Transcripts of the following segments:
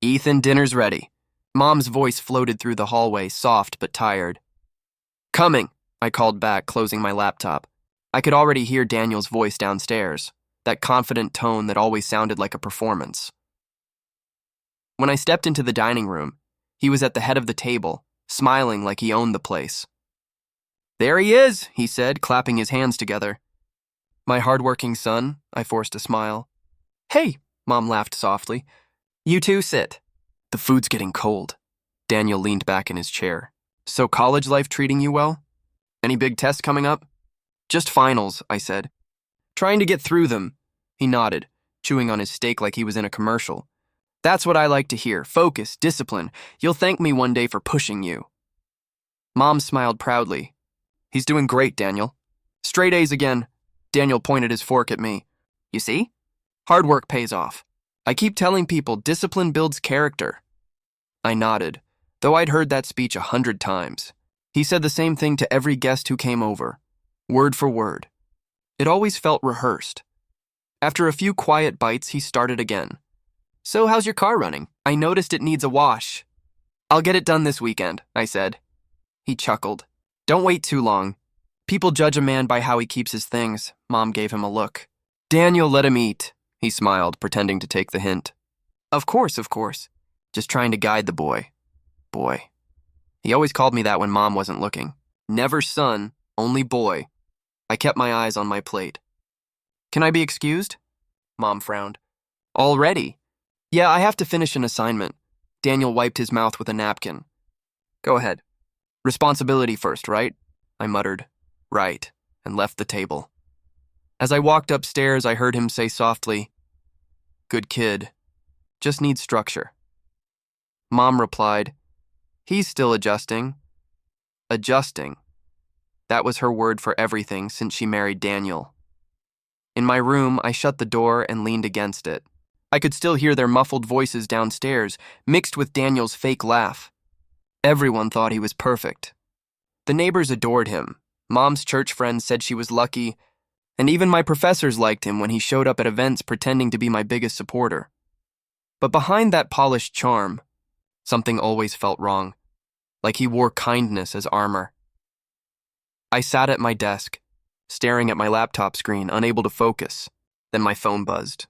Ethan, dinner's ready. Mom's voice floated through the hallway, soft but tired. Coming, I called back, closing my laptop. I could already hear Daniel's voice downstairs, that confident tone that always sounded like a performance. When I stepped into the dining room, he was at the head of the table, smiling like he owned the place. There he is, he said, clapping his hands together. My hardworking son, I forced a smile. Hey, Mom laughed softly. You two sit. The food's getting cold. Daniel leaned back in his chair. So college life treating you well? Any big tests coming up? Just finals, I said. Trying to get through them. He nodded, chewing on his steak like he was in a commercial. That's what I like to hear. Focus, discipline. You'll thank me one day for pushing you. Mom smiled proudly. He's doing great, Daniel. Straight A's again. Daniel pointed his fork at me. You see? Hard work pays off. I keep telling people discipline builds character. I nodded, though I'd heard that speech 100 times. He said the same thing to every guest who came over, word for word. It always felt rehearsed. After a few quiet bites, he started again. So how's your car running? I noticed it needs a wash. I'll get it done this weekend, I said. He chuckled. Don't wait too long. People judge a man by how he keeps his things. Mom gave him a look. Daniel, let him eat. He smiled, pretending to take the hint. Of course. Just trying to guide the boy. Boy. He always called me that when Mom wasn't looking. Never son, only boy. I kept my eyes on my plate. Can I be excused? Mom frowned. Already? Yeah, I have to finish an assignment. Daniel wiped his mouth with a napkin. Go ahead. Responsibility first, right? I muttered. Right, and left the table. As I walked upstairs, I heard him say softly, Good kid. Just needs structure. Mom replied, He's still adjusting. Adjusting. That was her word for everything since she married Daniel. In my room, I shut the door and leaned against it. I could still hear their muffled voices downstairs, mixed with Daniel's fake laugh. Everyone thought he was perfect. The neighbors adored him. Mom's church friends said she was lucky, and even my professors liked him when he showed up at events pretending to be my biggest supporter. But behind that polished charm, something always felt wrong, like he wore kindness as armor. I sat at my desk, staring at my laptop screen, unable to focus. Then my phone buzzed.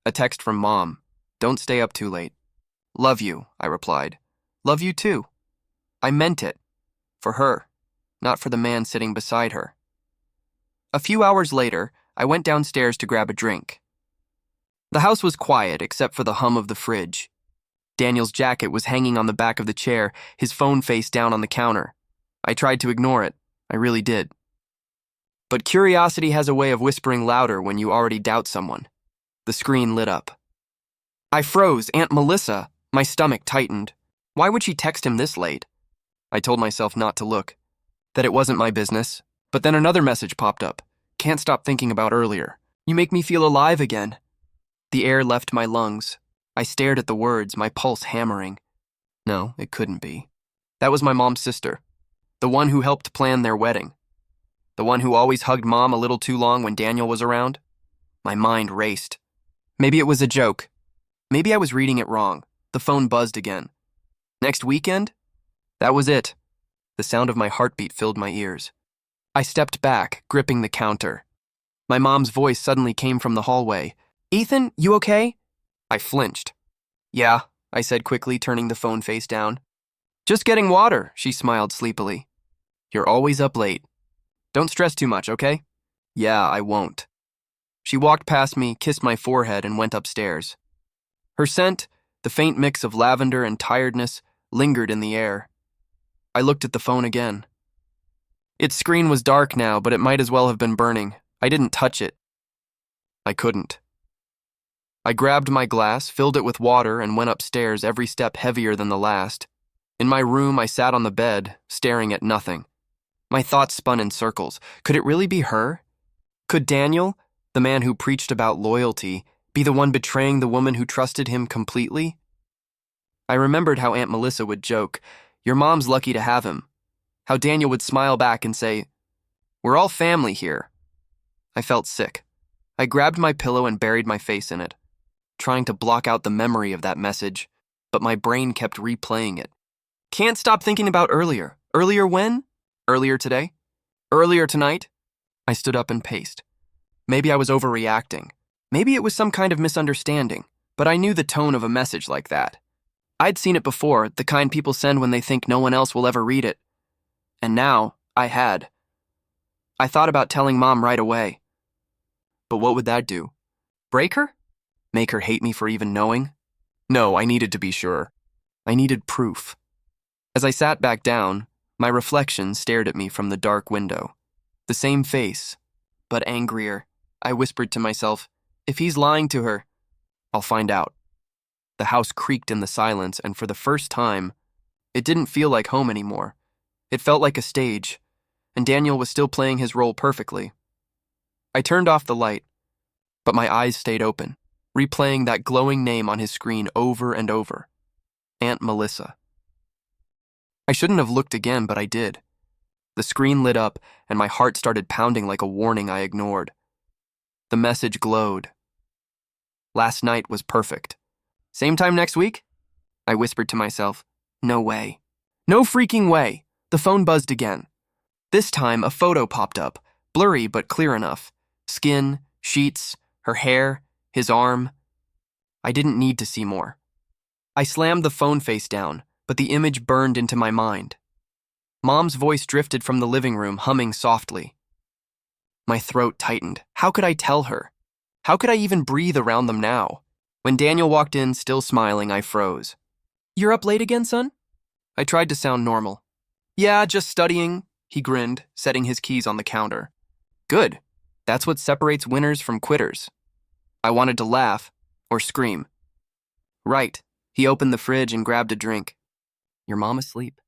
A text from Mom. Don't stay up too late. Love you, I replied. Love you too. I meant it. For her, not for the man sitting beside her. A few hours later, I went downstairs to grab a drink. The house was quiet except for the hum of the fridge. Daniel's jacket was hanging on the back of the chair, his phone face down on the counter. I tried to ignore it. I really did. But curiosity has a way of whispering louder when you already doubt someone. The screen lit up. I froze. Aunt Melissa. My stomach tightened. Why would she text him this late? I told myself not to look, that it wasn't my business. But then another message popped up. Can't stop thinking about earlier. You make me feel alive again. The air left my lungs. I stared at the words, my pulse hammering. No, it couldn't be. That was my mom's sister. The one who helped plan their wedding. The one who always hugged Mom a little too long when Daniel was around. My mind raced. Maybe it was a joke. Maybe I was reading it wrong. The phone buzzed again. Next weekend? That was it. The sound of my heartbeat filled my ears. I stepped back, gripping the counter. My mom's voice suddenly came from the hallway. Ethan, you okay? I flinched. Yeah, I said quickly, turning the phone face down. Just getting water, she smiled sleepily. You're always up late. Don't stress too much, okay? Yeah, I won't. She walked past me, kissed my forehead, and went upstairs. Her scent, the faint mix of lavender and tiredness, lingered in the air. I looked at the phone again. Its screen was dark now, but it might as well have been burning. I didn't touch it. I couldn't. I grabbed my glass, filled it with water, and went upstairs, every step heavier than the last. In my room, I sat on the bed, staring at nothing. My thoughts spun in circles. Could it really be her? Could Daniel, the man who preached about loyalty, be the one betraying the woman who trusted him completely? I remembered how Aunt Melissa would joke, "Your mom's lucky to have him." How Daniel would smile back and say, "We're all family here." I felt sick. I grabbed my pillow and buried my face in it, trying to block out the memory of that message. but my brain kept replaying it. Can't stop thinking about earlier. Earlier when? Earlier today? Earlier tonight? I stood up and paced. Maybe I was overreacting. Maybe it was some kind of misunderstanding, but I knew the tone of a message like that. I'd seen it before, the kind people send when they think no one else will ever read it. And now, I had. I thought about telling Mom right away. But what would that do? Break her? Make her hate me for even knowing? No, I needed to be sure. I needed proof. As I sat back down, my reflection stared at me from the dark window. The same face, but angrier. I whispered to myself, if he's lying to her, I'll find out. The house creaked in the silence, and for the first time, it didn't feel like home anymore. It felt like a stage, and Daniel was still playing his role perfectly. I turned off the light, but my eyes stayed open, replaying that glowing name on his screen over and over. Aunt Melissa. I shouldn't have looked again, but I did. The screen lit up, and my heart started pounding like a warning I ignored. The message glowed. Last night was perfect. Same time next week? I whispered to myself. No way. No freaking way. The phone buzzed again. This time, a photo popped up, blurry but clear enough. Skin, sheets, her hair, his arm. I didn't need to see more. I slammed the phone face down, but the image burned into my mind. Mom's voice drifted from the living room, humming softly. My throat tightened. How could I tell her? How could I even breathe around them now? When Daniel walked in, still smiling, I froze. You're up late again, son? I tried to sound normal. Yeah, just studying, he grinned, setting his keys on the counter. Good. That's what separates winners from quitters. I wanted to laugh or scream. Right. He opened the fridge and grabbed a drink. Your mom asleep?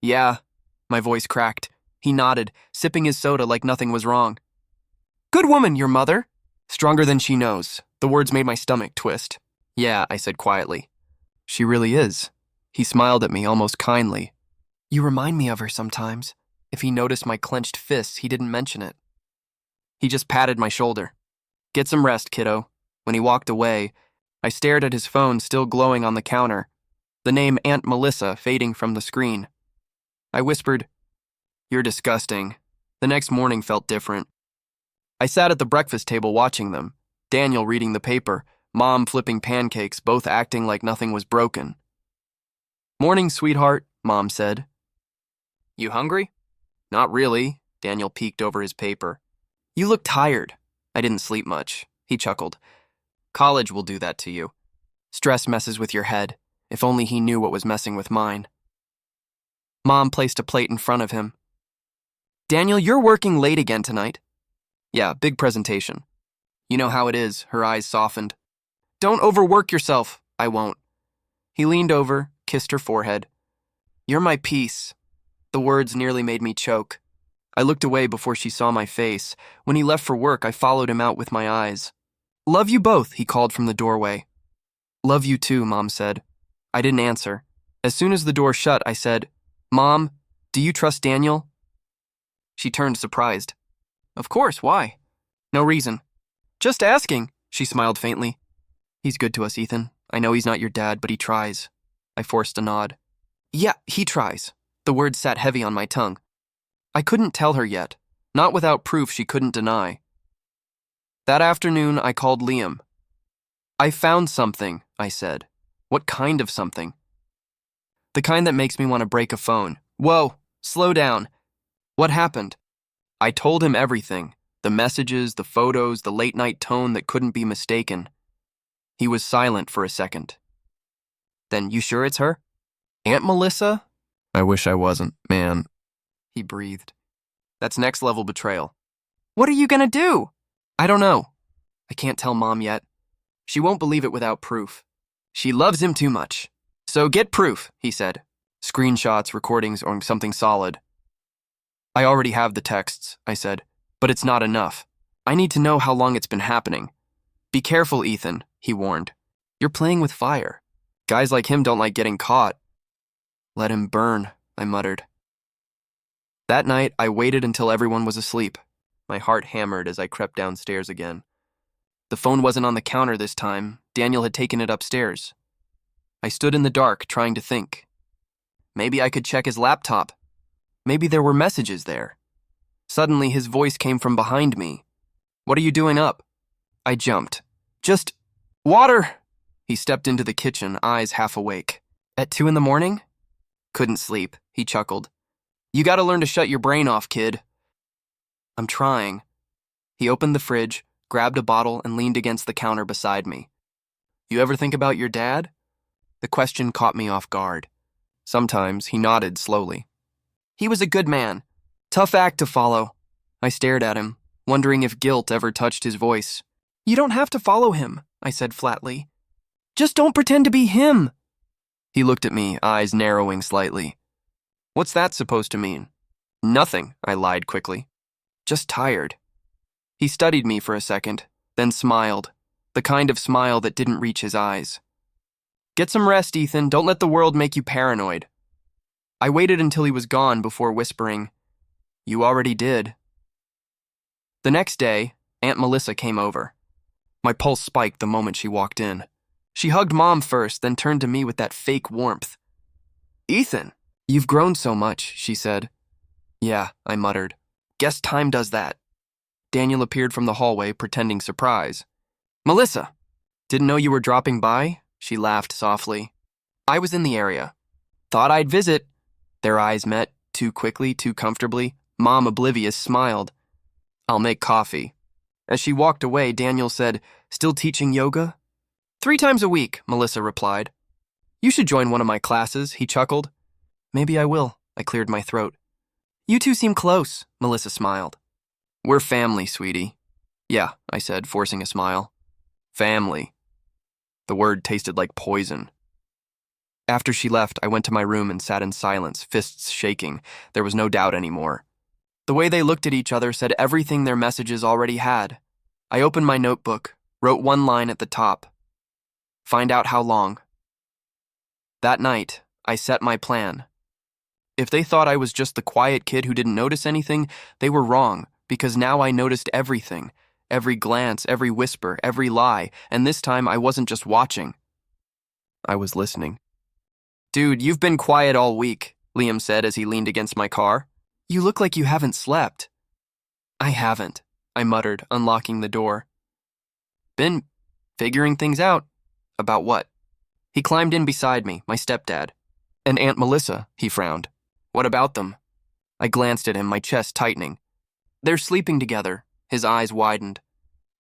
Yeah. My voice cracked. He nodded, sipping his soda like nothing was wrong. Good woman, your mother. Stronger than she knows. The words made my stomach twist. Yeah, I said quietly. She really is. He smiled at me almost kindly. You remind me of her sometimes. If he noticed my clenched fists, he didn't mention it. He just patted my shoulder. Get some rest, kiddo. When he walked away, I stared at his phone still glowing on the counter, the name Aunt Melissa fading from the screen. I whispered, You're disgusting. The next morning felt different. I sat at the breakfast table watching them, Daniel reading the paper, Mom flipping pancakes, both acting like nothing was broken. Morning, sweetheart, Mom said. You hungry? Not really, Daniel peeked over his paper. You look tired. I didn't sleep much, he chuckled. College will do that to you. Stress messes with your head. If only he knew what was messing with mine. Mom placed a plate in front of him. Daniel, you're working late again tonight. Yeah, big presentation. You know how it is, her eyes softened. Don't overwork yourself. I won't. He leaned over, kissed her forehead. You're my peace. The words nearly made me choke. I looked away before she saw my face. When he left for work, I followed him out with my eyes. Love you both, he called from the doorway. Love you too, Mom said. I didn't answer. As soon as the door shut, I said, Mom, do you trust Daniel? She turned surprised. Of course, why? No reason. Just asking, she smiled faintly. He's good to us, Ethan. I know he's not your dad, but he tries. I forced a nod. Yeah, he tries. The words sat heavy on my tongue. I couldn't tell her yet, not without proof she couldn't deny. That afternoon, I called Liam. I found something, I said. What kind of something? The kind that makes me want to break a phone. Whoa, slow down. What happened? I told him everything. The messages, the photos, the late-night tone that couldn't be mistaken. He was silent for a second. Then you sure it's her? Aunt Melissa? I wish I wasn't, man. He breathed. That's next-level betrayal. What are you gonna do? I don't know. I can't tell Mom yet. She won't believe it without proof. She loves him too much. So get proof, he said. Screenshots, recordings, or something solid. I already have the texts, I said, but it's not enough. I need to know how long it's been happening. Be careful, Ethan, he warned. You're playing with fire. Guys like him don't like getting caught. Let him burn, I muttered. That night, I waited until everyone was asleep. My heart hammered as I crept downstairs again. The phone wasn't on the counter this time. Daniel had taken it upstairs. I stood in the dark, trying to think. Maybe I could check his laptop. Maybe there were messages there. Suddenly, his voice came from behind me. "What are you doing up?" I jumped. "Just water." He stepped into the kitchen, eyes half awake. "At 2 in the morning?" "Couldn't sleep," he chuckled. "You gotta learn to shut your brain off, kid." "I'm trying." He opened the fridge, grabbed a bottle, and leaned against the counter beside me. "You ever think about your dad?" The question caught me off guard. Sometimes, he nodded slowly. "He was a good man. Tough act to follow." I stared at him, wondering if guilt ever touched his voice. "You don't have to follow him," I said flatly. "Just don't pretend to be him." He looked at me, eyes narrowing slightly. "What's that supposed to mean?" "Nothing," I lied quickly. "Just tired." He studied me for a second, then smiled, the kind of smile that didn't reach his eyes. "Get some rest, Ethan. Don't let the world make you paranoid." I waited until he was gone before whispering, "You already did." The next day, Aunt Melissa came over. My pulse spiked the moment she walked in. She hugged Mom first, then turned to me with that fake warmth. "Ethan, you've grown so much," she said. "Yeah," I muttered. "Guess time does that." Daniel appeared from the hallway, pretending surprise. "Melissa, didn't know you were dropping by?" She laughed softly. "I was in the area. Thought I'd visit." Their eyes met, too quickly, too comfortably. Mom, oblivious, smiled. "I'll make coffee." As she walked away, Daniel said, "Still teaching yoga?" 3 times a week, Melissa replied. "You should join one of my classes," he chuckled. "Maybe I will," I cleared my throat. "You two seem close," Melissa smiled. "We're family, sweetie." "Yeah," I said, forcing a smile. "Family." The word tasted like poison. After she left, I went to my room and sat in silence, fists shaking. There was no doubt anymore. The way they looked at each other said everything their messages already had. I opened my notebook, wrote one line at the top. "Find out how long." That night, I set my plan. If they thought I was just the quiet kid who didn't notice anything, they were wrong, because now I noticed everything. Every glance, every whisper, every lie, and this time I wasn't just watching. I was listening. "Dude, you've been quiet all week," Liam said as he leaned against my car. "You look like you haven't slept." "I haven't," I muttered, unlocking the door. "Been figuring things out." "About what?" He climbed in beside me, my stepdad. "And Aunt Melissa," he frowned. "What about them?" I glanced at him, my chest tightening. "They're sleeping together." His eyes widened.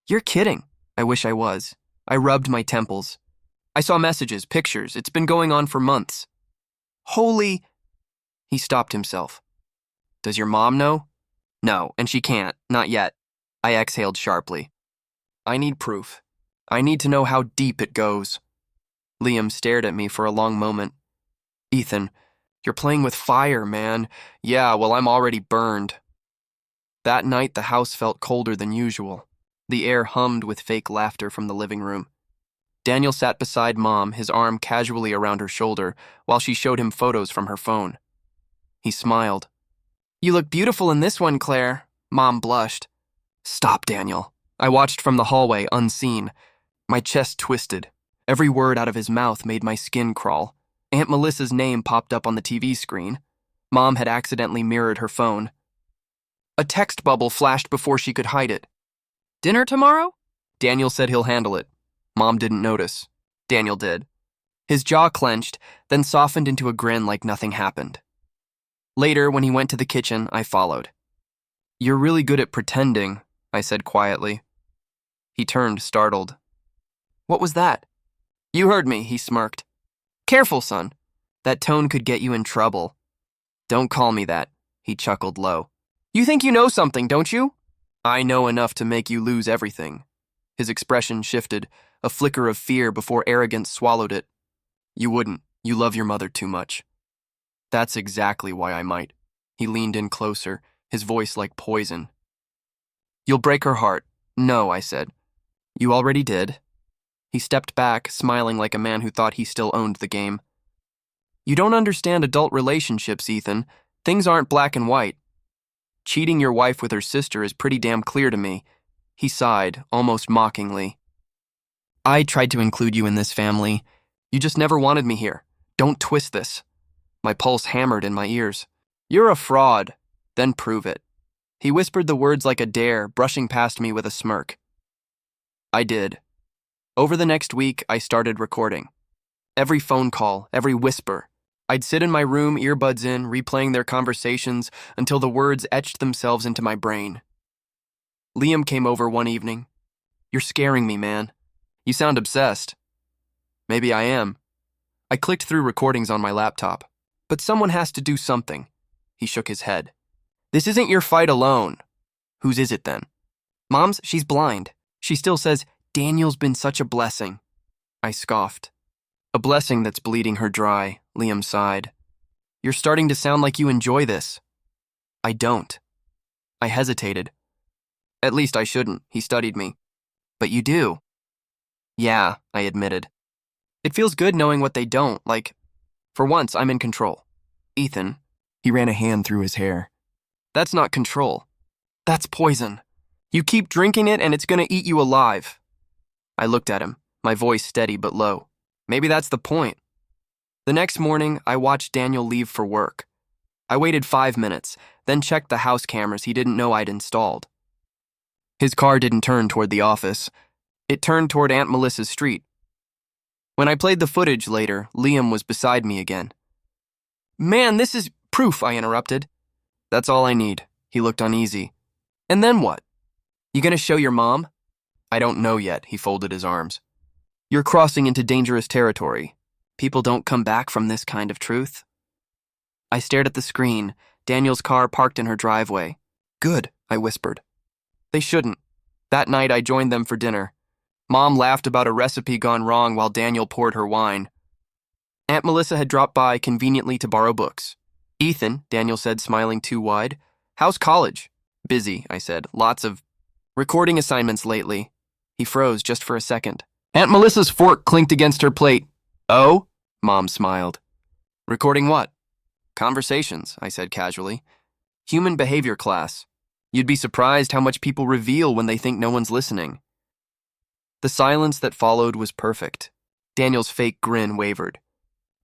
"You're kidding." I wish I was. I rubbed my temples. "I saw messages, pictures. It's been going on for months." "Holy..." He stopped himself. "Does your mom know?" "No, and she can't. Not yet." I exhaled sharply. "I need proof. I need to know how deep it goes." Liam stared at me for a long moment. "Ethan, you're playing with fire, man." "Yeah, well, I'm already burned." That night, the house felt colder than usual. The air hummed with fake laughter from the living room. Daniel sat beside Mom, his arm casually around her shoulder, while she showed him photos from her phone. He smiled. "You look beautiful in this one, Claire." Mom blushed. "Stop, Daniel." I watched from the hallway, unseen. My chest twisted. Every word out of his mouth made my skin crawl. Aunt Melissa's name popped up on the TV screen. Mom had accidentally mirrored her phone. A text bubble flashed before she could hide it. "Dinner tomorrow?" Daniel said he'll handle it. Mom didn't notice. Daniel did. His jaw clenched, then softened into a grin like nothing happened. Later, when he went to the kitchen, I followed. "You're really good at pretending," I said quietly. He turned, startled. "What was that?" "You heard me," he smirked. "Careful, son. That tone could get you in trouble." "Don't call me that," he chuckled low. "You think you know something, don't you?" "I know enough to make you lose everything." His expression shifted, a flicker of fear before arrogance swallowed it. "You wouldn't. You love your mother too much." "That's exactly why I might." He leaned in closer, his voice like poison. "You'll break her heart." "No," I said. "You already did." He stepped back, smiling like a man who thought he still owned the game. "You don't understand adult relationships, Ethan. Things aren't black and white. Cheating your wife with her sister is pretty damn clear to me." He sighed, almost mockingly. "I tried to include you in this family. You just never wanted me here. Don't twist this. My pulse hammered in my ears. You're a fraud. Then prove it. He whispered the words like a dare, brushing past me with a smirk. I did. Over the next week, I started recording. Every phone call, every whisper. I'd sit in my room, earbuds in, replaying their conversations until the words etched themselves into my brain. Liam came over one evening. You're scaring me, man. You sound obsessed. Maybe I am. I clicked through recordings on my laptop. But someone has to do something. He shook his head. This isn't your fight alone. Whose is it then? Mom's, she's blind. She still says, Daniel's been such a blessing. I scoffed. A blessing that's bleeding her dry, Liam sighed. You're starting to sound like you enjoy this. I don't. I hesitated. At least I shouldn't, he studied me. But you do. Yeah, I admitted. It feels good knowing what they don't, like, for once I'm in control. Ethan, he ran a hand through his hair. That's not control. That's poison. You keep drinking it and it's gonna eat you alive. I looked at him, my voice steady but low. Maybe that's the point. The next morning, I watched Daniel leave for work. I waited 5 minutes, then checked the house cameras he didn't know I'd installed. His car didn't turn toward the office. It turned toward Aunt Melissa's street. When I played the footage later, Liam was beside me again. Man, this is proof, I interrupted. That's all I need. He looked uneasy. And then what? You gonna show your mom? I don't know yet, he folded his arms. You're crossing into dangerous territory. People don't come back from this kind of truth. I stared at the screen, Daniel's car parked in her driveway. Good, I whispered. They shouldn't. That night I joined them for dinner. Mom laughed about a recipe gone wrong while Daniel poured her wine. Aunt Melissa had dropped by conveniently to borrow books. Ethan, Daniel said, smiling too wide. How's college? Busy, I said. Lots of recording assignments lately. He froze just for a second. Aunt Melissa's fork clinked against her plate. Oh? Mom smiled. Recording what? Conversations, I said casually. Human behavior class. You'd be surprised how much people reveal when they think no one's listening. The silence that followed was perfect. Daniel's fake grin wavered.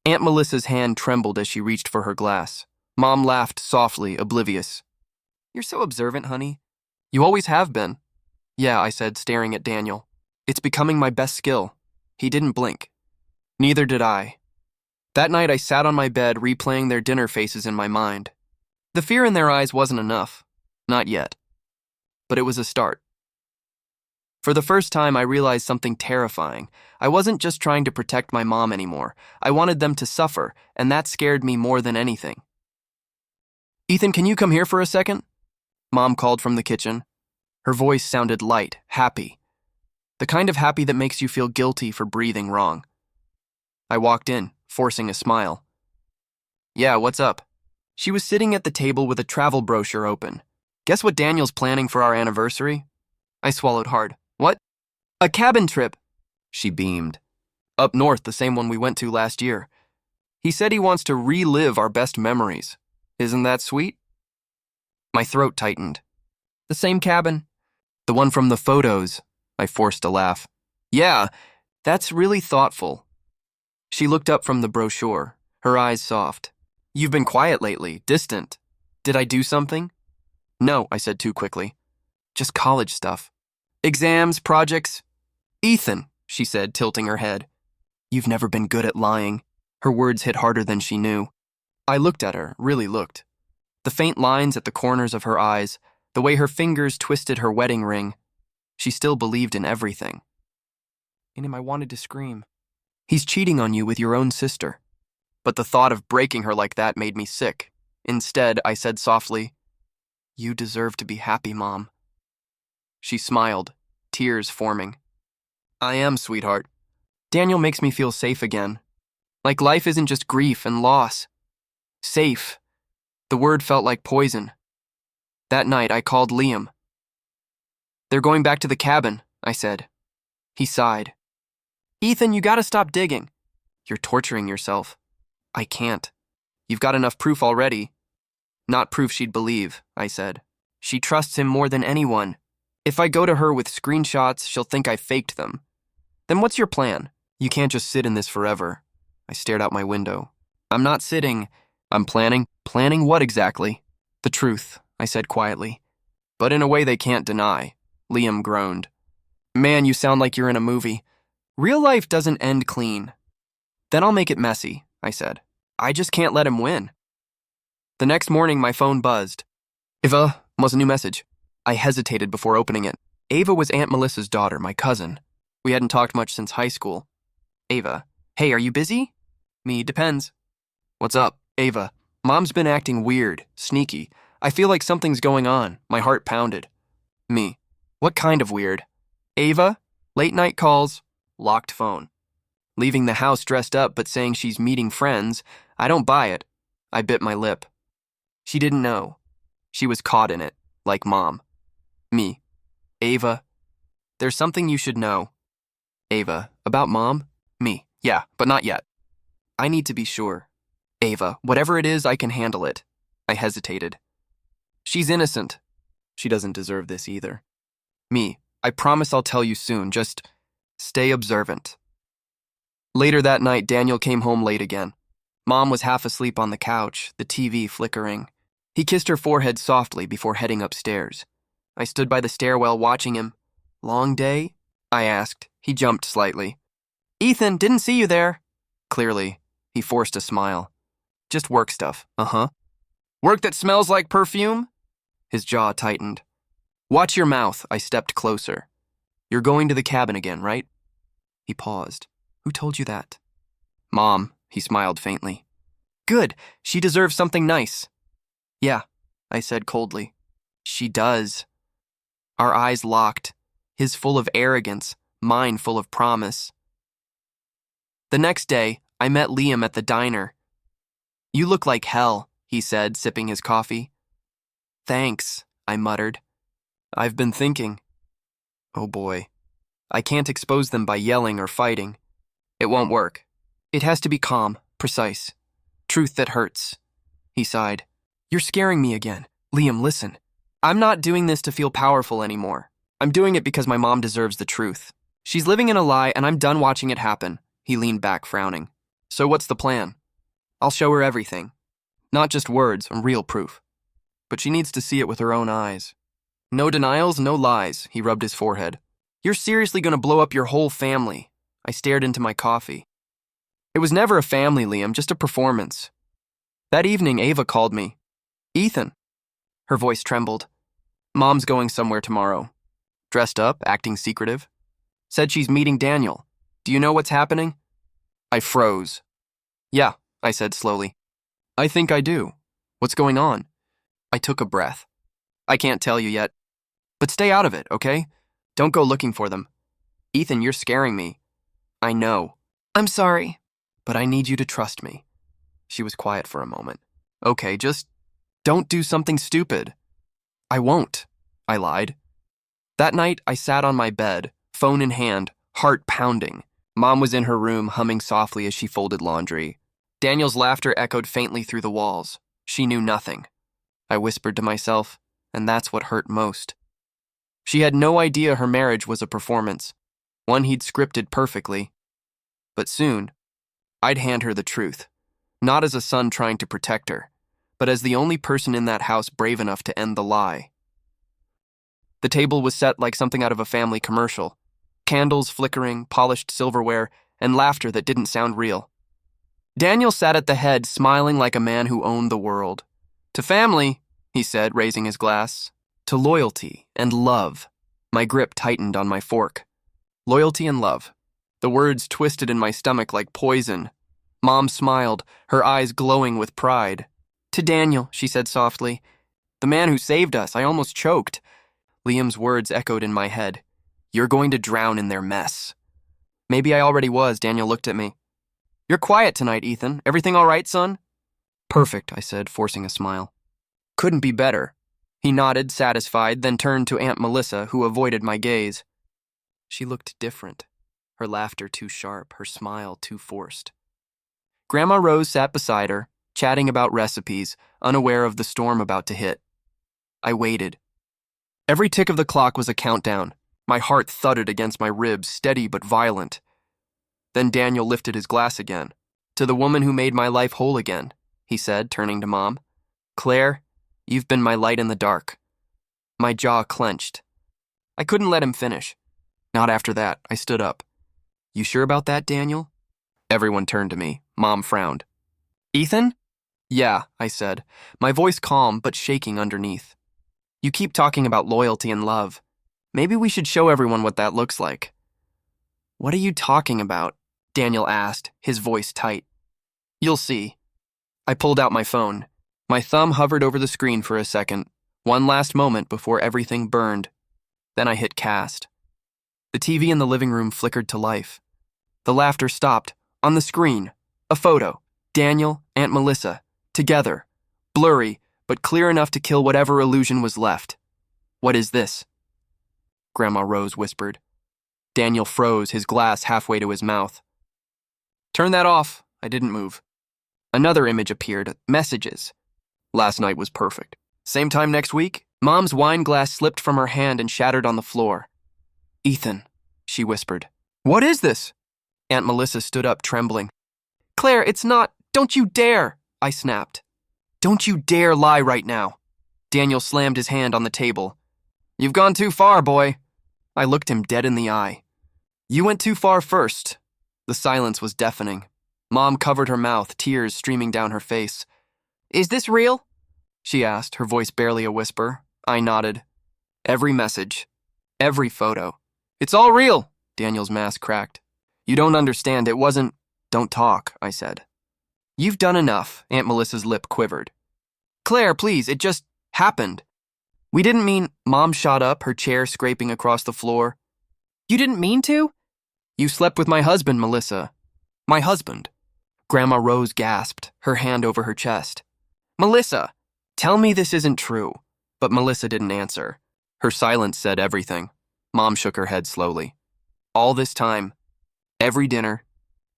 Aunt Melissa's hand trembled as she reached for her glass. Mom laughed softly, oblivious. You're so observant, honey. You always have been. Yeah, I said, staring at Daniel. It's becoming my best skill. He didn't blink. Neither did I. That night I sat on my bed replaying their dinner faces in my mind. The fear in their eyes wasn't enough. Not yet. But it was a start. For the first time, I realized something terrifying. I wasn't just trying to protect my mom anymore. I wanted them to suffer, and that scared me more than anything. Ethan, can you come here for a second? Mom called from the kitchen. Her voice sounded light, happy. The kind of happy that makes you feel guilty for breathing wrong. I walked in, forcing a smile. Yeah, what's up? She was sitting at the table with a travel brochure open. Guess what Daniel's planning for our anniversary? I swallowed hard. What? A cabin trip. She beamed. Up north, the same one we went to last year. He said he wants to relive our best memories. Isn't that sweet? My throat tightened. The same cabin? The one from the photos. I forced a laugh. Yeah, that's really thoughtful. She looked up from the brochure, her eyes soft. You've been quiet lately, distant. Did I do something? No, I said too quickly. Just college stuff. Exams, projects. Ethan, she said, tilting her head. You've never been good at lying. Her words hit harder than she knew. I looked at her, really looked. The faint lines at the corners of her eyes, the way her fingers twisted her wedding ring. She still believed in everything. In him, I wanted to scream. He's cheating on you with your own sister. But the thought of breaking her like that made me sick. Instead, I said softly, You deserve to be happy, Mom. She smiled, tears forming. I am, sweetheart. Daniel makes me feel safe again. Like life isn't just grief and loss. Safe. The word felt like poison. That night, I called Liam. They're going back to the cabin, I said. He sighed. Ethan, you gotta stop digging. You're torturing yourself. I can't. You've got enough proof already. Not proof she'd believe, I said. She trusts him more than anyone. If I go to her with screenshots, she'll think I faked them. Then what's your plan? You can't just sit in this forever. I stared out my window. I'm not sitting. I'm planning. Planning what exactly? The truth, I said quietly. But in a way they can't deny. Liam groaned. Man, you sound like you're in a movie. Real life doesn't end clean. Then I'll make it messy, I said. I just can't let him win. The next morning, my phone buzzed. Ava was a new message. I hesitated before opening it. Ava was Aunt Melissa's daughter, my cousin. We hadn't talked much since high school. Ava, hey, are you busy? Me, depends. What's up? Ava, Mom's been acting weird, sneaky. I feel like something's going on. My heart pounded. Me, what kind of weird? Ava, late night calls, locked phone. Leaving the house dressed up but saying she's meeting friends. I don't buy it. I bit my lip. She didn't know. She was caught in it, like Mom. Me, Ava, there's something you should know. Ava, about Mom? Me, yeah, but not yet. I need to be sure. Ava, whatever it is, I can handle it. I hesitated. She's innocent. She doesn't deserve this either. Me, I promise I'll tell you soon, just stay observant. Later that night, Daniel came home late again. Mom was half asleep on the couch, the TV flickering. He kissed her forehead softly before heading upstairs. I stood by the stairwell watching him. Long day? I asked. He jumped slightly. Ethan, didn't see you there. Clearly, he forced a smile. Just work stuff, uh-huh. Work that smells like perfume? His jaw tightened. Watch your mouth, I stepped closer. You're going to the cabin again, right? He paused. Who told you that? Mom, he smiled faintly. Good, she deserves something nice. Yeah, I said coldly. She does. Our eyes locked, his full of arrogance, mine full of promise. The next day, I met Liam at the diner. You look like hell, he said, sipping his coffee. Thanks, I muttered. I've been thinking. Oh boy. I can't expose them by yelling or fighting. It won't work. It has to be calm, precise. Truth that hurts. He sighed. You're scaring me again. Liam, listen. I'm not doing this to feel powerful anymore. I'm doing it because my mom deserves the truth. She's living in a lie and I'm done watching it happen. He leaned back, frowning. So what's the plan? I'll show her everything. Not just words, real proof. But she needs to see it with her own eyes. No denials, no lies, he rubbed his forehead. You're seriously going to blow up your whole family. I stared into my coffee. It was never a family, Liam, just a performance. That evening, Ava called me. Ethan. Her voice trembled. Mom's going somewhere tomorrow. Dressed up, acting secretive. Said she's meeting Daniel. Do you know what's happening? I froze. Yeah, I said slowly. I think I do. What's going on? I took a breath. I can't tell you yet. But stay out of it, okay? Don't go looking for them. Ethan, you're scaring me. I know. I'm sorry. But I need you to trust me. She was quiet for a moment. Okay, just don't do something stupid. I won't, I lied. That night, I sat on my bed, phone in hand, heart pounding. Mom was in her room, humming softly as she folded laundry. Daniel's laughter echoed faintly through the walls. She knew nothing. I whispered to myself, and that's what hurt most. She had no idea her marriage was a performance, one he'd scripted perfectly. But soon, I'd hand her the truth, not as a son trying to protect her, but as the only person in that house brave enough to end the lie. The table was set like something out of a family commercial. Candles flickering, polished silverware, and laughter that didn't sound real. Daniel sat at the head, smiling like a man who owned the world. To family, he said, raising his glass. To loyalty and love. My grip tightened on my fork. Loyalty and love. The words twisted in my stomach like poison. Mom smiled, her eyes glowing with pride. To Daniel, she said softly. The man who saved us, I almost choked. Liam's words echoed in my head. You're going to drown in their mess. Maybe I already was, Daniel looked at me. You're quiet tonight, Ethan. Everything all right, son? Perfect, I said, forcing a smile. Couldn't be better. He nodded, satisfied, then turned to Aunt Melissa, who avoided my gaze. She looked different. Her laughter too sharp, her smile too forced. Grandma Rose sat beside her, chatting about recipes, unaware of the storm about to hit. I waited. Every tick of the clock was a countdown. My heart thudded against my ribs, steady but violent. Then Daniel lifted his glass again. "To the woman who made my life whole again," he said, turning to Mom. "Claire, you've been my light in the dark." My jaw clenched. I couldn't let him finish. Not after that. I stood up. "You sure about that, Daniel?" Everyone turned to me. Mom frowned. "Ethan?" "Yeah," I said, my voice calm but shaking underneath. "You keep talking about loyalty and love. Maybe we should show everyone what that looks like." "What are you talking about?" Daniel asked, his voice tight. "You'll see." I pulled out my phone. My thumb hovered over the screen for a second, one last moment before everything burned. Then I hit cast. The TV in the living room flickered to life. The laughter stopped. On the screen, a photo. Daniel, Aunt Melissa, together. Blurry, but clear enough to kill whatever illusion was left. "What is this?" Grandma Rose whispered. Daniel froze, his glass halfway to his mouth. "Turn that off." I didn't move. Another image appeared. Messages. "Last night was perfect. Same time next week?" Mom's wine glass slipped from her hand and shattered on the floor. "Ethan," she whispered. "What is this?" Aunt Melissa stood up, trembling. "Claire, it's not. Don't you dare," I snapped. "Don't you dare lie right now." Daniel slammed his hand on the table. "You've gone too far, boy." I looked him dead in the eye. "You went too far first." The silence was deafening. Mom covered her mouth, tears streaming down her face. "Is this real?" she asked, her voice barely a whisper. I nodded. "Every message. Every photo. It's all real." Daniel's mask cracked. "You don't understand. It wasn't—" "Don't talk," I said. "You've done enough." Aunt Melissa's lip quivered. "Claire, please, it just happened. We didn't mean—" Mom shot up, her chair scraping across the floor. "You didn't mean to?" "You slept with my husband, Melissa." "My husband?" Grandma Rose gasped, her hand over her chest. "Melissa, tell me this isn't true." But Melissa didn't answer. Her silence said everything. Mom shook her head slowly. "All this time, every dinner,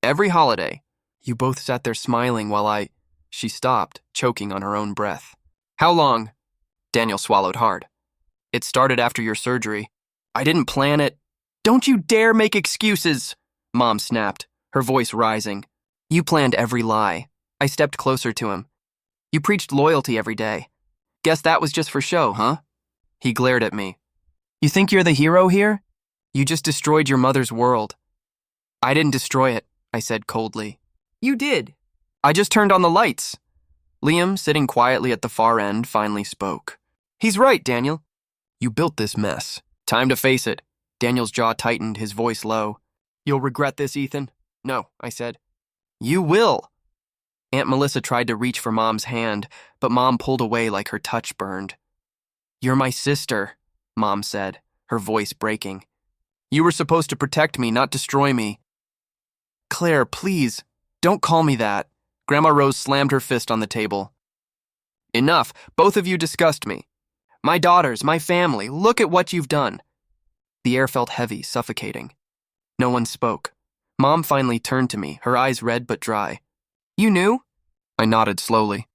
every holiday, you both sat there smiling while I—" She stopped, choking on her own breath. "How long?" Daniel swallowed hard. "It started after your surgery. I didn't plan it." "Don't you dare make excuses," Mom snapped, her voice rising. "You planned every lie." I stepped closer to him. "You preached loyalty every day. Guess that was just for show, huh?" He glared at me. "You think you're the hero here? You just destroyed your mother's world." "I didn't destroy it," I said coldly. "You did." "I just turned on the lights." Liam, sitting quietly at the far end, finally spoke. "He's right, Daniel. You built this mess. Time to face it." Daniel's jaw tightened, his voice low. "You'll regret this, Ethan." "No," I said. "You will." Aunt Melissa tried to reach for Mom's hand, but Mom pulled away like her touch burned. "You're my sister," Mom said, her voice breaking. "You were supposed to protect me, not destroy me." "Claire, please, don't call me that." Grandma Rose slammed her fist on the table. "Enough. Both of you disgust me. My daughters, my family, look at what you've done." The air felt heavy, suffocating. No one spoke. Mom finally turned to me, her eyes red but dry. "You knew?" I nodded slowly.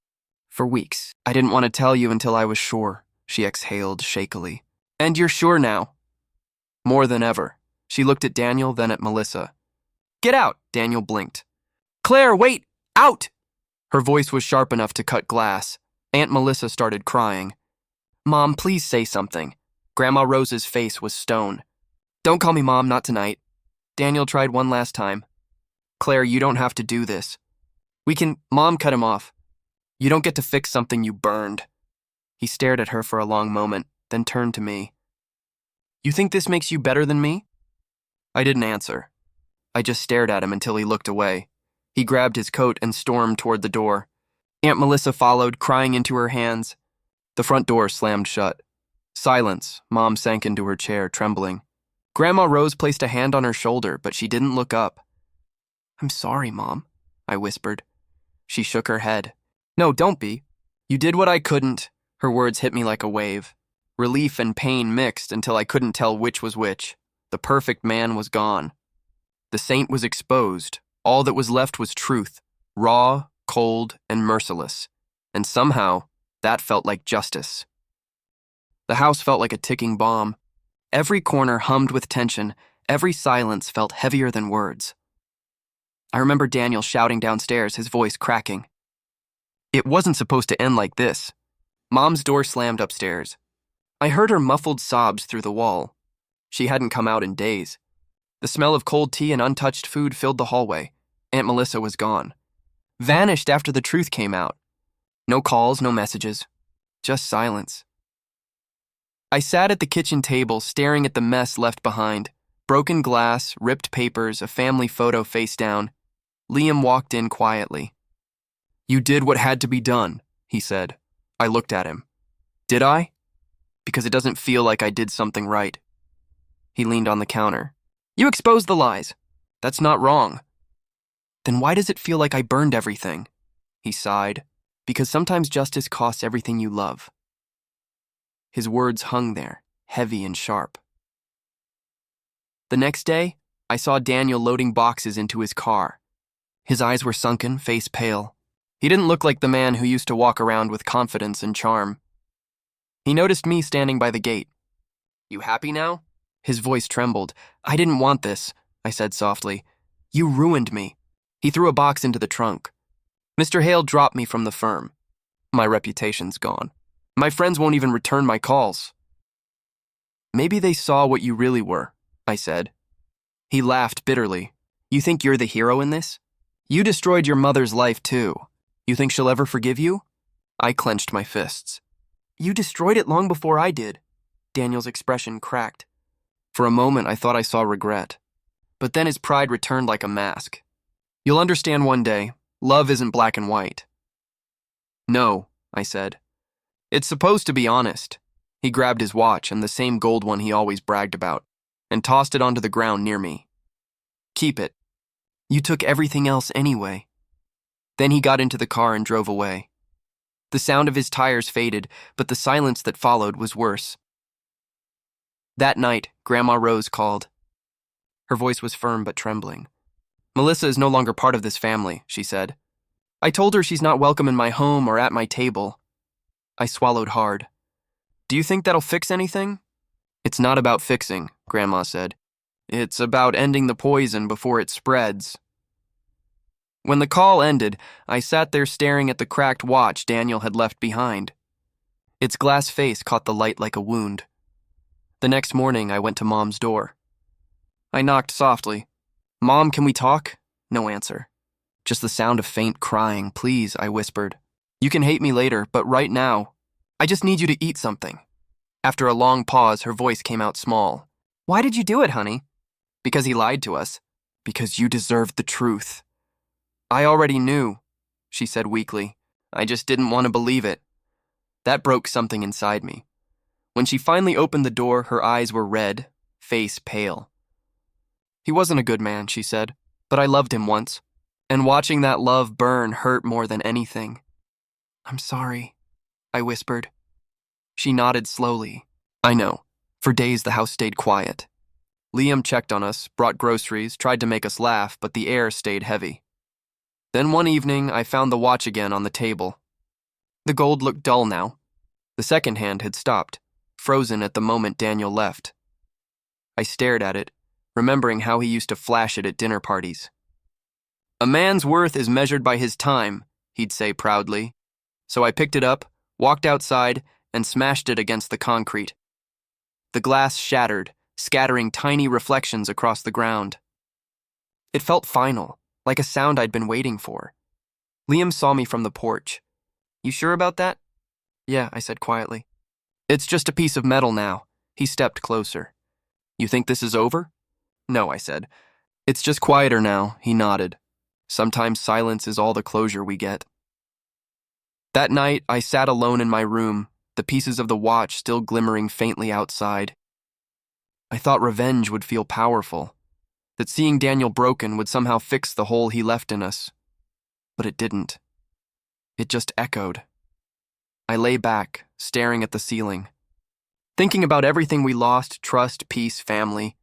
"For weeks. I didn't want to tell you until I was sure," she exhaled shakily. "And you're sure now?" "More than ever." She looked at Daniel, then at Melissa. "Get out," Daniel blinked. "Claire, wait! Out!" Her voice was sharp enough to cut glass. Aunt Melissa started crying. "Mom, please say something." Grandma Rose's face was stone. "Don't call me Mom, not tonight." Daniel tried one last time. "Claire, you don't have to do this. We can—" Mom cut him off. "You don't get to fix something you burned." He stared at her for a long moment, then turned to me. "You think this makes you better than me?" I didn't answer. I just stared at him until he looked away. He grabbed his coat and stormed toward the door. Aunt Melissa followed, crying into her hands. The front door slammed shut. Silence. Mom sank into her chair, trembling. Grandma Rose placed a hand on her shoulder, but she didn't look up. "I'm sorry, Mom," I whispered. She shook her head. "No, don't be. You did what I couldn't." Her words hit me like a wave. Relief and pain mixed until I couldn't tell which was which. The perfect man was gone. The saint was exposed. All that was left was truth, raw, cold, and merciless. And somehow, that felt like justice. The house felt like a ticking bomb. Every corner hummed with tension. Every silence felt heavier than words. I remember Daniel shouting downstairs, his voice cracking. It wasn't supposed to end like this. Mom's door slammed upstairs. I heard her muffled sobs through the wall. She hadn't come out in days. The smell of cold tea and untouched food filled the hallway. Aunt Melissa was gone. Vanished after the truth came out. No calls, no messages. Just silence. I sat at the kitchen table, staring at the mess left behind. Broken glass, ripped papers, a family photo face down. Liam walked in quietly. "You did what had to be done," he said. I looked at him. "Did I? Because it doesn't feel like I did something right." He leaned on the counter. "You exposed the lies. That's not wrong." "Then why does it feel like I burned everything?" He sighed. "Because sometimes justice costs everything you love." His words hung there, heavy and sharp. The next day, I saw Daniel loading boxes into his car. His eyes were sunken, face pale. He didn't look like the man who used to walk around with confidence and charm. He noticed me standing by the gate. "You happy now?" His voice trembled. "I didn't want this," I said softly. "You ruined me." He threw a box into the trunk. "Mr. Hale dropped me from the firm. My reputation's gone. My friends won't even return my calls." "Maybe they saw what you really were," I said. He laughed bitterly. "You think you're the hero in this? You destroyed your mother's life too. You think she'll ever forgive you?" I clenched my fists. "You destroyed it long before I did." Daniel's expression cracked. For a moment, I thought I saw regret. But then his pride returned like a mask. "You'll understand one day. Love isn't black and white." "No," I said. "It's supposed to be honest." He grabbed his watch, and the same gold one he always bragged about, and tossed it onto the ground near me. "Keep it. You took everything else anyway." Then he got into the car and drove away. The sound of his tires faded, but the silence that followed was worse. That night, Grandma Rose called. Her voice was firm but trembling. "Melissa is no longer part of this family," she said. "I told her she's not welcome in my home or at my table." I swallowed hard. "Do you think that'll fix anything?" "It's not about fixing," Grandma said. "It's about ending the poison before it spreads." When the call ended, I sat there staring at the cracked watch Daniel had left behind. Its glass face caught the light like a wound. The next morning, I went to Mom's door. I knocked softly. "Mom, can we talk?" No answer. Just the sound of faint crying. "Please," I whispered. "You can hate me later, but right now, I just need you to eat something." After a long pause, her voice came out small. "Why did you do it, honey?" "Because he lied to us." "Because you deserved the truth." "I already knew," she said weakly. "I just didn't want to believe it." That broke something inside me. When she finally opened the door, her eyes were red, face pale. "He wasn't a good man," she said, "but I loved him once. And watching that love burn hurt more than anything." "I'm sorry," I whispered. She nodded slowly. "I know." For days, the house stayed quiet. Liam checked on us, brought groceries, tried to make us laugh, but the air stayed heavy. Then one evening, I found the watch again on the table. The gold looked dull now. The second hand had stopped, frozen at the moment Daniel left. I stared at it, remembering how he used to flash it at dinner parties. "A man's worth is measured by his time," he'd say proudly. So I picked it up, walked outside, and smashed it against the concrete. The glass shattered, scattering tiny reflections across the ground. It felt final, like a sound I'd been waiting for. Liam saw me from the porch. "You sure about that?" "Yeah," I said quietly. "It's just a piece of metal now." He stepped closer. "You think this is over?" "No," I said. "It's just quieter now," he nodded. Sometimes silence is all the closure we get. That night, I sat alone in my room, the pieces of the watch still glimmering faintly outside. I thought revenge would feel powerful, that seeing Daniel broken would somehow fix the hole he left in us. But it didn't. It just echoed. I lay back, staring at the ceiling, thinking about everything we lost: trust, peace, family.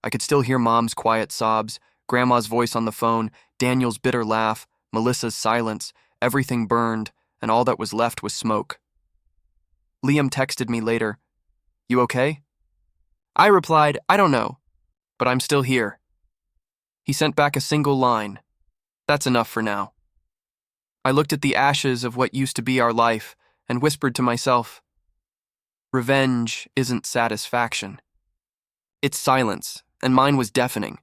I could still hear Mom's quiet sobs, Grandma's voice on the phone, Daniel's bitter laugh, Melissa's silence. Everything burned, and all that was left was smoke. Liam texted me later. "You okay?" I replied, "I don't know, but I'm still here." He sent back a single line. That's enough for now. I looked at the ashes of what used to be our life and whispered to myself, revenge isn't satisfaction. It's silence, and mine was deafening.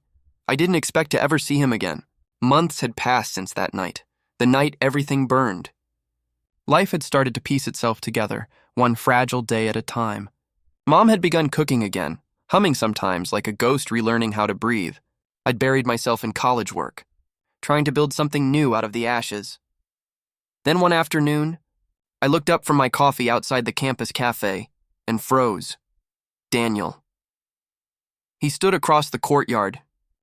I didn't expect to ever see him again. Months had passed since that night, the night everything burned. Life had started to piece itself together, one fragile day at a time. Mom had begun cooking again, humming sometimes like a ghost relearning how to breathe. I'd buried myself in college work, trying to build something new out of the ashes. Then one afternoon, I looked up from my coffee outside the campus cafe and froze. Daniel. He stood across the courtyard,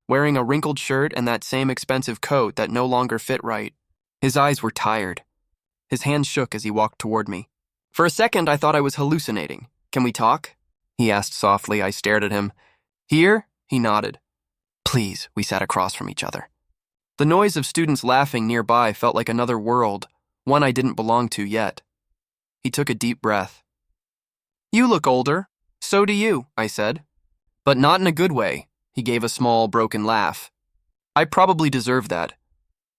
wearing a wrinkled shirt and that same expensive coat that no longer fit right. His eyes were tired. His hands shook as he walked toward me. For a second, I thought I was hallucinating. Can we talk? He asked softly. I stared at him. Here? He nodded. Please, we sat across from each other. The noise of students laughing nearby felt like another world, one I didn't belong to yet. He took a deep breath. You look older. So do you, I said. But not in a good way. He gave a small, broken laugh. I probably deserve that.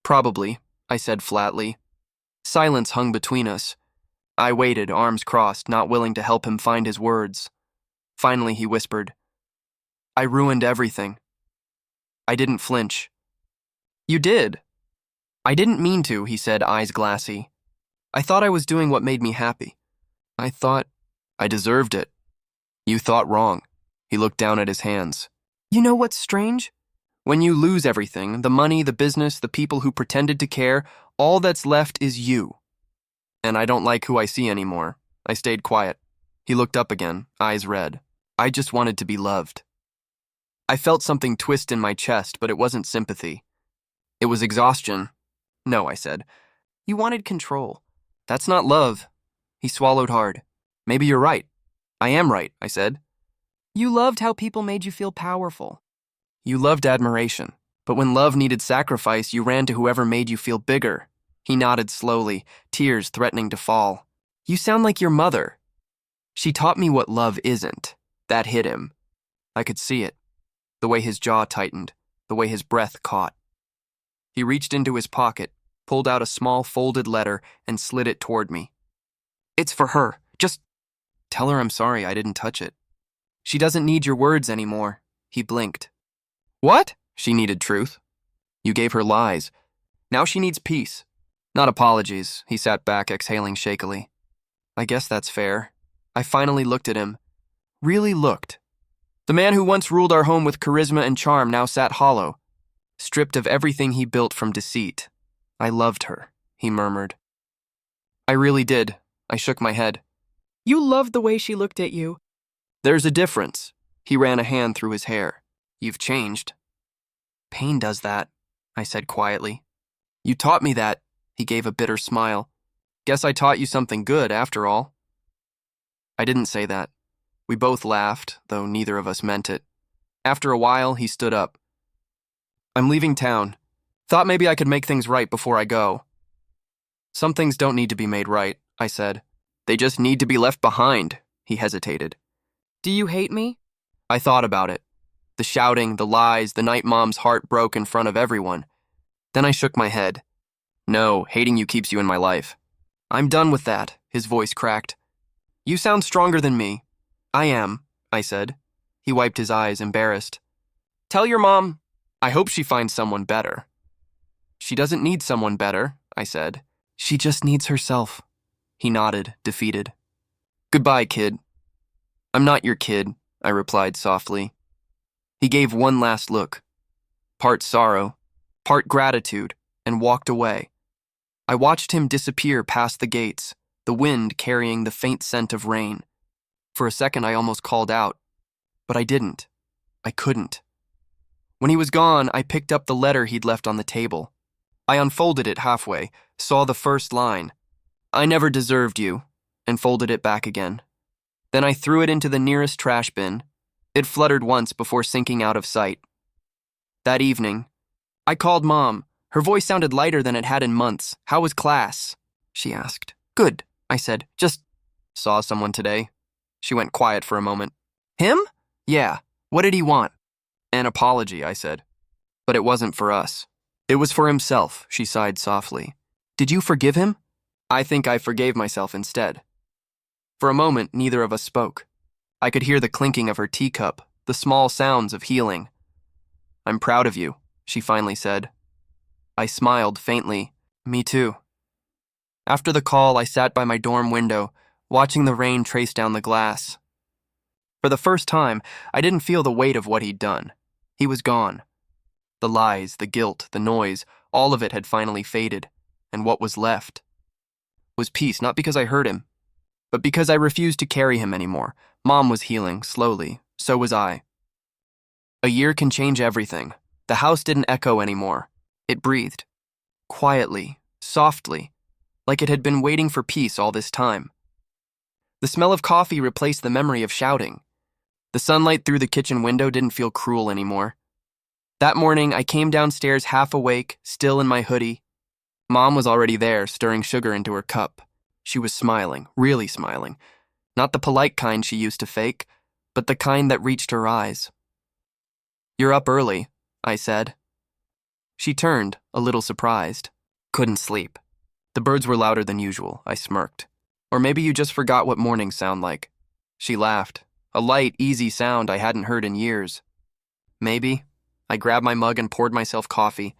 Probably, I said flatly. Silence hung between us. I waited, arms crossed, not willing to help him find his words. Finally, he whispered, I ruined everything. I didn't flinch. You did. I didn't mean to, he said, eyes glassy. I thought I was doing what made me happy. I thought I deserved it. You thought wrong. He looked down at his hands. You know what's strange? When you lose everything, the money, the business, the people who pretended to care, all that's left is you. And I don't like who I see anymore. I stayed quiet. He looked up again, eyes red. I just wanted to be loved. I felt something twist in my chest, but it wasn't sympathy. It was exhaustion. No, I said. You wanted control. That's not love. He swallowed hard. Maybe you're right. I am right, I said. You loved how people made you feel powerful. You loved admiration, but when love needed sacrifice, you ran to whoever made you feel bigger. He nodded slowly, tears threatening to fall. You sound like your mother. She taught me what love isn't. That hit him. I could see it. The way his jaw tightened, the way his breath caught. He reached into his pocket, pulled out a small folded letter, and slid it toward me. It's for her. Just tell her I'm sorry I didn't touch it. She doesn't need your words anymore. He blinked. What? She needed truth. You gave her lies. Now she needs peace. Not apologies. He sat back, exhaling shakily. I guess that's fair. I finally looked at him. Really looked. The man who once ruled our home with charisma and charm now sat hollow, stripped of everything he built from deceit. I loved her, he murmured. I really did. I shook my head. You loved the way she looked at you. There's a difference. He ran a hand through his hair. You've changed. Pain does that, I said quietly. You taught me that. He gave a bitter smile. Guess I taught you something good, after all. I didn't say that. We both laughed, though neither of us meant it. After a while, he stood up. I'm leaving town. Thought maybe I could make things right before I go. Some things don't need to be made right, I said. They just need to be left behind, he hesitated. Do you hate me? I thought about it. The shouting, the lies, the night Mom's heart broke in front of everyone. Then I shook my head. No, hating you keeps you in my life. I'm done with that, his voice cracked. You sound stronger than me. I am, I said. He wiped his eyes, embarrassed. Tell your mom, I hope she finds someone better. She doesn't need someone better, I said. She just needs herself. He nodded, defeated. Goodbye, kid. I'm not your kid, I replied softly. He gave one last look, part sorrow, part gratitude, and walked away. I watched him disappear past the gates, the wind carrying the faint scent of rain. For a second, I almost called out, but I didn't. I couldn't. When he was gone, I picked up the letter he'd left on the table. I unfolded it halfway, saw the first line, I never deserved you, and folded it back again. Then I threw it into the nearest trash bin. It fluttered once before sinking out of sight. That evening, I called Mom. Her voice sounded lighter than it had in months. How was class? She asked. Good, I said. Just saw someone today. She went quiet for a moment. Him? Yeah. What did he want? An apology, I said. But it wasn't for us. It was for himself, she sighed softly. Did you forgive him? I think I forgave myself instead. For a moment, neither of us spoke. I could hear the clinking of her teacup, the small sounds of healing. I'm proud of you, she finally said. I smiled faintly. Me too. After the call, I sat by my dorm window, watching the rain trace down the glass. For the first time, I didn't feel the weight of what he'd done. He was gone. The lies, the guilt, the noise, all of it had finally faded, and what was left was peace, not because I hurt him, but because I refused to carry him anymore. Mom was healing, slowly. So was I. A year can change everything. The house didn't echo anymore. It breathed. Quietly, softly, like it had been waiting for peace all this time. The smell of coffee replaced the memory of shouting. The sunlight through the kitchen window didn't feel cruel anymore. That morning, I came downstairs half awake, still in my hoodie. Mom was already there, stirring sugar into her cup. She was smiling, really smiling. Not the polite kind she used to fake, but the kind that reached her eyes. You're up early, I said. She turned, a little surprised. Couldn't sleep. The birds were louder than usual, I smirked. Or maybe you just forgot what mornings sound like. She laughed, a light, easy sound I hadn't heard in years. Maybe. I grabbed my mug and poured myself coffee.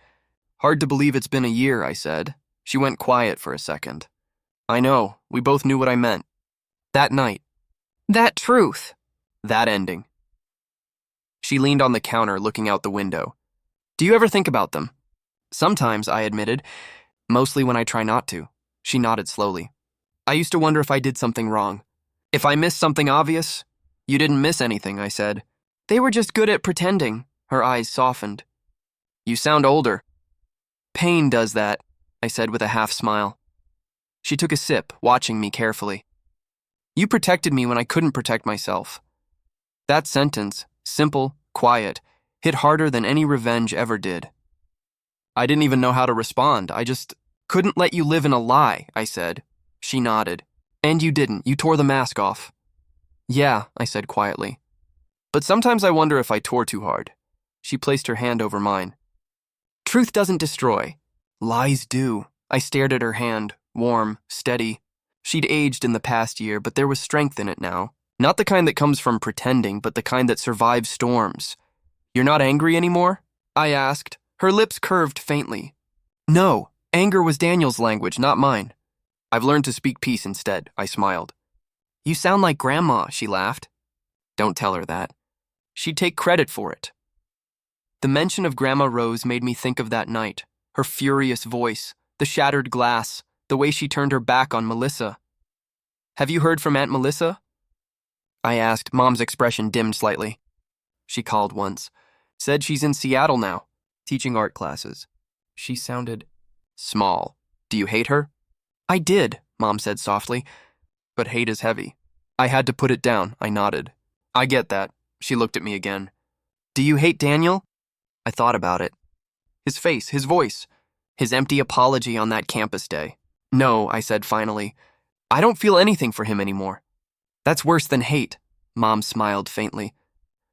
Hard to believe it's been a year, I said. She went quiet for a second. I know, we both knew what I meant. That night. That truth. That ending. She leaned on the counter, looking out the window. Do you ever think about them? Sometimes, I admitted. Mostly when I try not to. She nodded slowly. I used to wonder if I did something wrong. If I missed something obvious. You didn't miss anything, I said. They were just good at pretending. Her eyes softened. You sound older. Pain does that, I said with a half smile. She took a sip, watching me carefully. You protected me when I couldn't protect myself. That sentence, simple, quiet, hit harder than any revenge ever did. I didn't even know how to respond. I just couldn't let you live in a lie, I said. She nodded. And you didn't. You tore the mask off. Yeah, I said quietly. But sometimes I wonder if I tore too hard. She placed her hand over mine. Truth doesn't destroy. Lies do. I stared at her hand, warm, steady. She'd aged in the past year, but there was strength in it now. Not the kind that comes from pretending, but the kind that survives storms. You're not angry anymore? I asked. Her lips curved faintly. No, anger was Daniel's language, not mine. I've learned to speak peace instead, I smiled. You sound like Grandma, she laughed. Don't tell her that. She'd take credit for it. The mention of Grandma Rose made me think of that night, her furious voice, the shattered glass, the way she turned her back on Melissa. Have you heard from Aunt Melissa? I asked, Mom's expression dimmed slightly. She called once. Said she's in Seattle now, teaching art classes. She sounded small. Do you hate her? I did, Mom said softly, but hate is heavy. I had to put it down, I nodded. I get that. She looked at me again. Do you hate Daniel? I thought about it. His face, his voice, his empty apology on that campus day. No, I said finally. I don't feel anything for him anymore. That's worse than hate, Mom smiled faintly.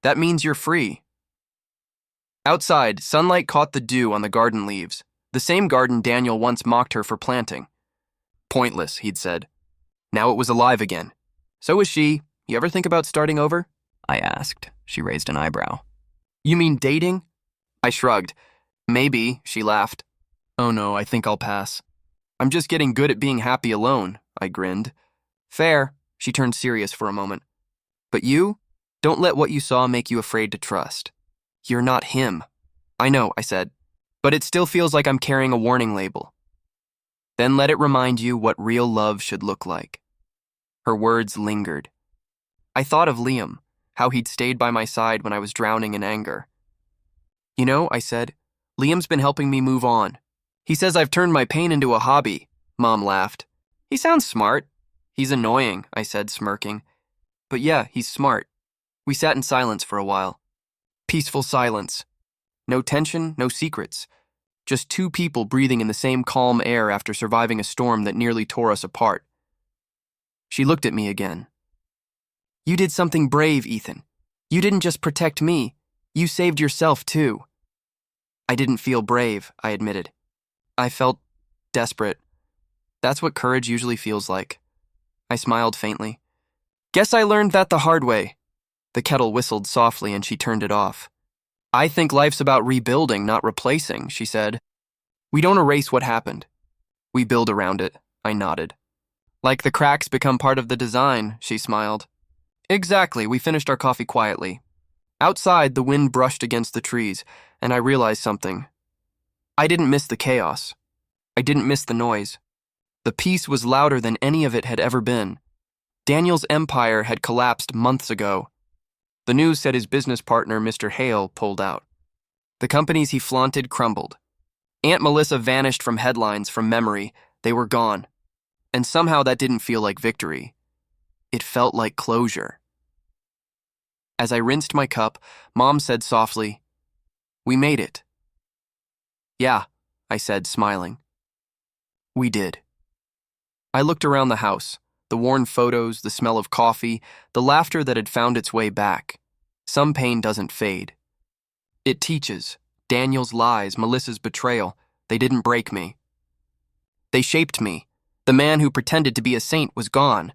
That means you're free. Outside, sunlight caught the dew on the garden leaves, the same garden Daniel once mocked her for planting. Pointless, he'd said. Now it was alive again. So was she. You ever think about starting over? I asked. She raised an eyebrow. You mean dating? I shrugged. Maybe, she laughed. Oh no, I think I'll pass. I'm just getting good at being happy alone, I grinned. Fair, she turned serious for a moment. But you? Don't let what you saw make you afraid to trust. You're not him. I know, I said, but it still feels like I'm carrying a warning label. Then let it remind you what real love should look like. Her words lingered. I thought of Liam, how he'd stayed by my side when I was drowning in anger. You know, I said, Liam's been helping me move on. He says I've turned my pain into a hobby. Mom laughed. He sounds smart. He's annoying, I said, smirking. But yeah, he's smart. We sat in silence for a while. Peaceful silence. No tension, no secrets. Just two people breathing in the same calm air after surviving a storm that nearly tore us apart. She looked at me again. You did something brave, Ethan. You didn't just protect me. You saved yourself, too. I didn't feel brave, I admitted. I felt desperate. That's what courage usually feels like. I smiled faintly. Guess I learned that the hard way. The kettle whistled softly and she turned it off. I think life's about rebuilding, not replacing, she said. We don't erase what happened. We build around it, I nodded. Like the cracks become part of the design, she smiled. Exactly, we finished our coffee quietly. Outside, the wind brushed against the trees, and I realized something. I didn't miss the chaos. I didn't miss the noise. The peace was louder than any of it had ever been. Daniel's empire had collapsed months ago. The news said his business partner, Mr. Hale, pulled out. The companies he flaunted crumbled. Aunt Melissa vanished from headlines, from memory. They were gone. And somehow that didn't feel like victory. It felt like closure. As I rinsed my cup, Mom said softly, "We made it." "Yeah," I said, smiling. "We did." I looked around the house, the worn photos, the smell of coffee, the laughter that had found its way back. Some pain doesn't fade. It teaches. Daniel's lies, Melissa's betrayal, they didn't break me. They shaped me. The man who pretended to be a saint was gone.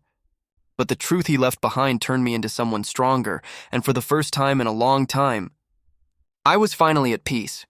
But the truth he left behind turned me into someone stronger, and for the first time in a long time, I was finally at peace.